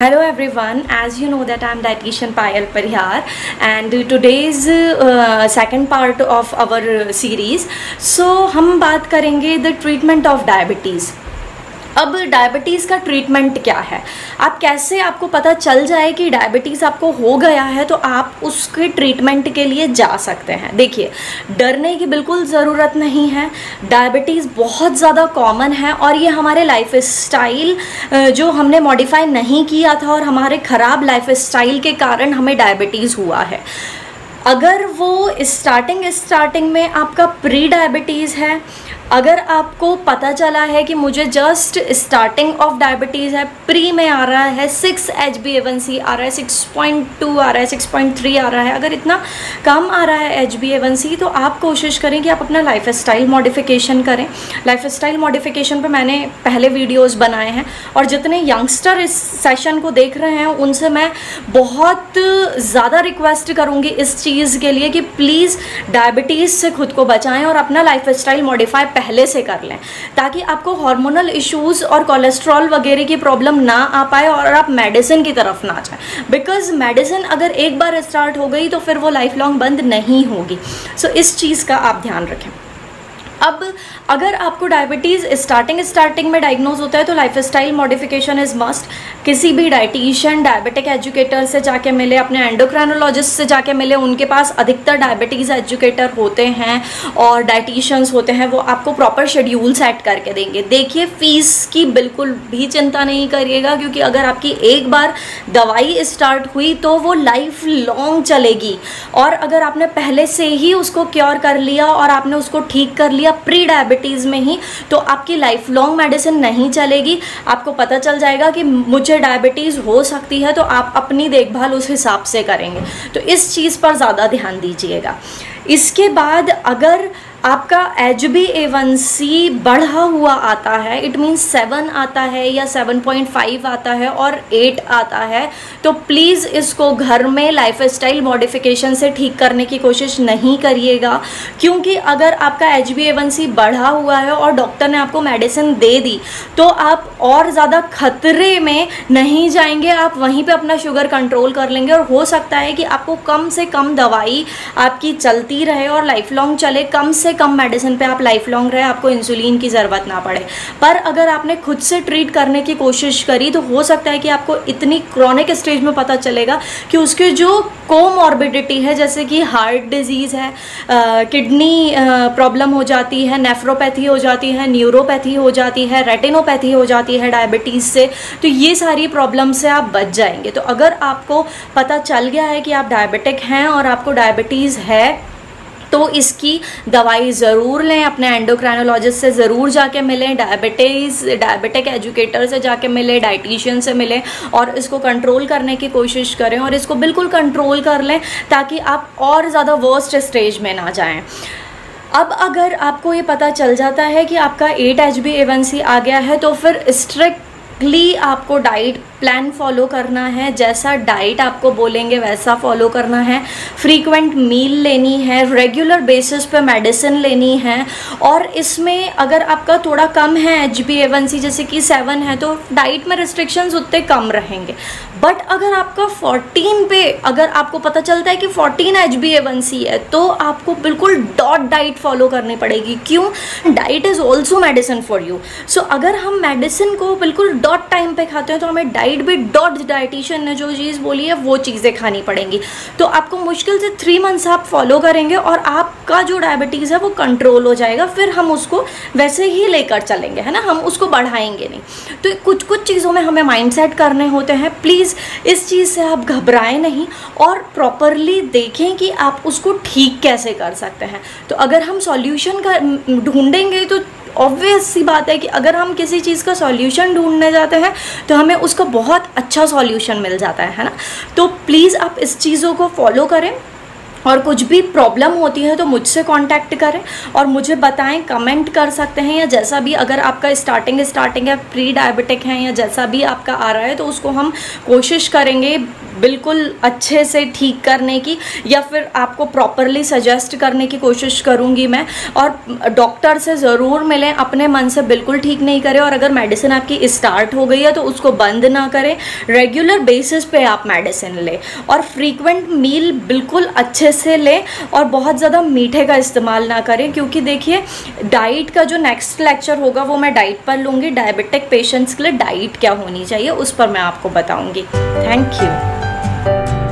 Hello everyone, as you know that I am dietitian Payal Parihar and today's second part of our series. So हम बात करेंगे the treatment of diabetes. अब diabetes का treatment क्या है, आप कैसे आपको पता चल जाए कि डायबिटीज़ आपको हो गया है तो आप उसके ट्रीटमेंट के लिए जा सकते हैं। देखिए, डरने की बिल्कुल ज़रूरत नहीं है। डायबिटीज़ बहुत ज़्यादा कॉमन है और ये हमारे लाइफ स्टाइल जो हमने मॉडिफाई नहीं किया था और हमारे ख़राब लाइफ स्टाइल के कारण हमें डायबिटीज़ हुआ है। अगर वो स्टार्टिंग में आपका प्री डायबिटीज़ है, अगर आपको पता चला है कि मुझे जस्ट स्टार्टिंग ऑफ डायबिटीज़ है, प्री में आ रहा है 6 HbA1c आ रहा है, 6.2 आ रहा है, 6.3 आ रहा है, अगर इतना कम आ रहा है HbA1c तो आप कोशिश करें कि आप अपना लाइफ स्टाइल मॉडिफिकेशन करें। लाइफ स्टाइल मॉडिफिकेशन पे मैंने पहले वीडियोस बनाए हैं और जितने यंगस्टर इस सेशन को देख रहे हैं उनसे मैं बहुत ज़्यादा रिक्वेस्ट करूँगी इस चीज़ के लिए कि प्लीज़ डायबिटीज़ से खुद को बचाएँ और अपना लाइफ स्टाइल मॉडिफाई पहले से कर लें, ताकि आपको हार्मोनल इश्यूज़ और कोलेस्ट्रॉल वगैरह की प्रॉब्लम ना आ पाए और आप मेडिसिन की तरफ ना जाएं। बिकॉज मेडिसिन अगर एक बार स्टार्ट हो गई तो फिर वो लाइफ लॉन्ग बंद नहीं होगी। सो इस चीज़ का आप ध्यान रखें। अब अगर आपको डायबिटीज़ स्टार्टिंग में डायग्नोज होता है तो लाइफस्टाइल मॉडिफिकेशन इज़ मस्ट। किसी भी डाइटिशियन, डायबिटिक एजुकेटर से जाके मिले, अपने एंडोक्राइनोलॉजिस्ट से जाके मिले, उनके पास अधिकतर डायबिटीज़ एजुकेटर होते हैं और डाइटिशियंस होते हैं, वो आपको प्रॉपर शेड्यूल सेट करके देंगे। देखिए, फ़ीस की बिल्कुल भी चिंता नहीं करिएगा, क्योंकि अगर आपकी एक बार दवाई स्टार्ट हुई तो वो लाइफ लॉन्ग चलेगी। और अगर आपने पहले से ही उसको क्योर कर लिया और आपने उसको ठीक कर लिया प्री डायबिटीज़ में ही, तो आपकी लाइफ लॉन्ग मेडिसिन नहीं चलेगी। आपको पता चल जाएगा कि मुझे डायबिटीज़ हो सकती है तो आप अपनी देखभाल उस हिसाब से करेंगे। तो इस चीज़ पर ज़्यादा ध्यान दीजिएगा। इसके बाद अगर आपका HbA1c बढ़ा हुआ आता है, इट मीन्स 7 आता है या 7.5 आता है और 8 आता है, तो प्लीज़ इसको घर में लाइफस्टाइल मॉडिफिकेशन से ठीक करने की कोशिश नहीं करिएगा। क्योंकि अगर आपका HbA1c बढ़ा हुआ है और डॉक्टर ने आपको मेडिसिन दे दी तो आप और ज़्यादा खतरे में नहीं जाएंगे, आप वहीं पे अपना शुगर कंट्रोल कर लेंगे और हो सकता है कि आपको कम से कम दवाई आपकी चलती रहे और लाइफ लॉन्ग चले, कम से कम मेडिसिन पे आप लाइफ लॉन्ग रहे, आपको इंसुलिन की ज़रूरत ना पड़े। पर अगर आपने खुद से ट्रीट करने की कोशिश करी तो हो सकता है कि आपको इतनी क्रॉनिक स्टेज में पता चलेगा कि उसके जो कोमॉर्बिडिटी है, जैसे कि हार्ट डिजीज़ है, किडनी प्रॉब्लम हो जाती है, नेफ्रोपैथी हो जाती है, न्यूरोपैथी हो जाती है, रेटिनोपैथी हो जाती है डायबिटीज़ से, तो ये सारी प्रॉब्लम से आप बच जाएंगे। तो अगर आपको पता चल गया है कि आप डायबिटिक हैं और आपको डायबिटीज़ है तो इसकी दवाई ज़रूर लें, अपने एंडोक्राइनोलॉजिस्ट से ज़रूर जाके मिलें, डायबिटिक एजुकेटर से जाके मिलें, डाइटिशियन से मिलें और इसको कंट्रोल करने की कोशिश करें और इसको बिल्कुल कंट्रोल कर लें ताकि आप और ज़्यादा वर्स्ट स्टेज में ना जाएं। अब अगर आपको ये पता चल जाता है कि आपका 8 HbA1c आ गया है तो फिर स्ट्रिक्टली आपको डाइट प्लान फॉलो करना है। जैसा डाइट आपको बोलेंगे वैसा फॉलो करना है। फ्रीक्वेंट मील लेनी है, रेगुलर बेसिस पे मेडिसिन लेनी है। और इसमें अगर आपका थोड़ा कम है HbA1c, जैसे कि 7 है, तो डाइट में रिस्ट्रिक्शंस उतने कम रहेंगे। बट अगर आपका 14 पे, अगर आपको पता चलता है कि 14 HbA1c है तो आपको बिल्कुल डॉट डाइट फॉलो करनी पड़ेगी। क्यों? Diet is also medicine for you. So अगर हम मेडिसिन को बिल्कुल डॉट टाइम पे खाते हैं तो हमें डाइट भी डॉट डाइटिशियन ने जो चीज़ बोली है वो चीज़ें खानी पड़ेंगी। तो आपको मुश्किल से 3 मंथ्स आप फॉलो करेंगे और आपका जो डायबिटीज़ है वो कंट्रोल हो जाएगा। फिर हम उसको वैसे ही लेकर चलेंगे, है ना, हम उसको बढ़ाएंगे नहीं। तो कुछ चीज़ों में हमें माइंडसेट करने होते हैं। प्लीज़ इस चीज़ से आप घबराएं नहीं और प्रॉपरली देखें कि आप उसको ठीक कैसे कर सकते हैं। तो अगर हम सॉल्यूशन का ढूंढेंगे तो ऑब्वियस सी बात है कि अगर हम किसी चीज़ का सॉल्यूशन ढूंढने जाते हैं तो हमें उसका बहुत अच्छा सॉल्यूशन मिल जाता है ना। तो प्लीज़ आप इस चीज़ों को फॉलो करें और कुछ भी प्रॉब्लम होती है तो मुझसे कांटेक्ट करें और मुझे बताएं, कमेंट कर सकते हैं, या जैसा भी अगर आपका स्टार्टिंग है, प्री डायबिटिक हैं या जैसा भी आपका आ रहा है तो उसको हम कोशिश करेंगे बिल्कुल अच्छे से ठीक करने की, या फिर आपको प्रॉपरली सजेस्ट करने की कोशिश करूँगी मैं। और डॉक्टर से ज़रूर मिलें, अपने मन से बिल्कुल ठीक नहीं करें। और अगर मेडिसिन आपकी स्टार्ट हो गई है तो उसको बंद ना करें, रेगुलर बेसिस पे आप मेडिसिन लें और फ्रीक्वेंट मील बिल्कुल अच्छे से लें और बहुत ज़्यादा मीठे का इस्तेमाल ना करें, क्योंकि देखिए डाइट का जो नेक्स्ट लेक्चर होगा वो मैं डाइट पर लूँगी। डायबिटिक पेशेंट्स के लिए डाइट क्या होनी चाहिए उस पर मैं आपको बताऊँगी। Thank you.